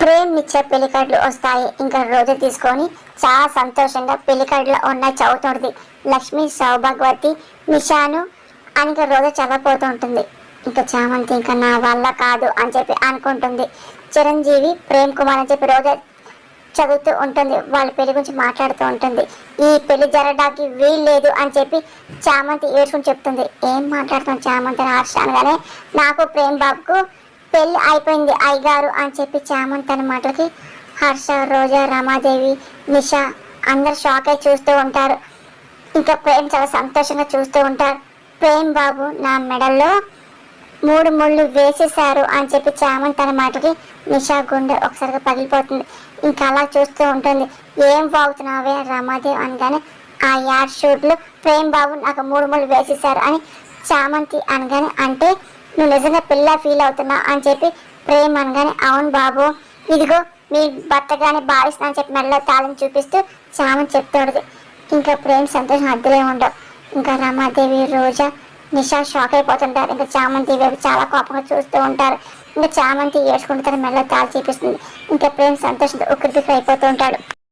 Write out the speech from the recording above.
ప్రేమ్ నిత్య పెళ్లి కార్డులు వస్తాయి. ఇంకా రోజు తీసుకొని చాలా సంతోషంగా పెళ్లి కార్డులో ఉన్న చదువుతుంది. లక్ష్మి, సౌభాగ్యవతి, నిషాను అని ఇంకా రోజు చదవపోతూ ఉంటుంది. ఇంకా చామంతి ఇంకా నా వల్ల కాదు అని చెప్పి అనుకుంటుంది. చిరంజీవి, ప్రేమ్ కుమార్ అని చెప్పి రోజు చదువుతూ ఉంటుంది. వాళ్ళ పెళ్లి గురించి మాట్లాడుతూ ఉంటుంది. ఈ పెళ్లి జరగడానికి వీలు లేదు అని చెప్పి చామంతి ఏడ్చుకుని చెప్తుంది. ఏం మాట్లాడుతాం చామంతి హర్ష అనగానే, నాకు ప్రేమ్ బాబుకు పెళ్లి అయిపోయింది అయ్యగారు అని చెప్పి చామంతి అన్న మాటలకి హర్ష, రోజా, రమాదేవి, నిషా అందరు షాక్ అయి చూస్తూ ఉంటారు. ఇంకా ప్రేమ్ చాలా సంతోషంగా చూస్తూ ఉంటారు. ప్రేమ్ బాబు నా మెడల్లో 3 ముళ్ళు వేసేశారు అని చెప్పి చామంతి అన్న మాటకి నిషా గుండె ఒకసారిగా పగిలిపోతుంది. ఇంకా అలా చూస్తూ ఉంటుంది. ఏం బాగుతున్నావే రమాదేవి అనగానే, ఆ యాడ్ షూట్లో ప్రేమ్ బాబు నాకు 3 ముళ్ళు వేసేశారు అని చామంతి అనగానే, అంటే నువ్వు నిజంగా పిల్ల ఫీల్ అవుతున్నా అని చెప్పి ప్రేమ్ అనగానే, అవును బాబు, ఇదిగో మీ భర్తగానే భావిస్తున్నా అని చెప్పి మెడలో తాళం చూపిస్తూ చామంతి చెప్తాడు. ఇంకా ప్రేమ్ సంతోషం అద్దలే ఉండవు. ఇంకా రమాదేవి, రోజా, నిషా షాక్ అయిపోతుంటారు. ఇంకా చామంతి వైపు చాలా కోపంగా చూస్తూ ఉంటారు. ఇంకా చామంతి ఏడ్చుకుంటారు, మెడలో తాళం చూపిస్తుంది. ఇంకా ప్రేమ్ సంతోషంతో ఉక్కిరిబిక్కిరి అయిపోతూ ఉంటాడు.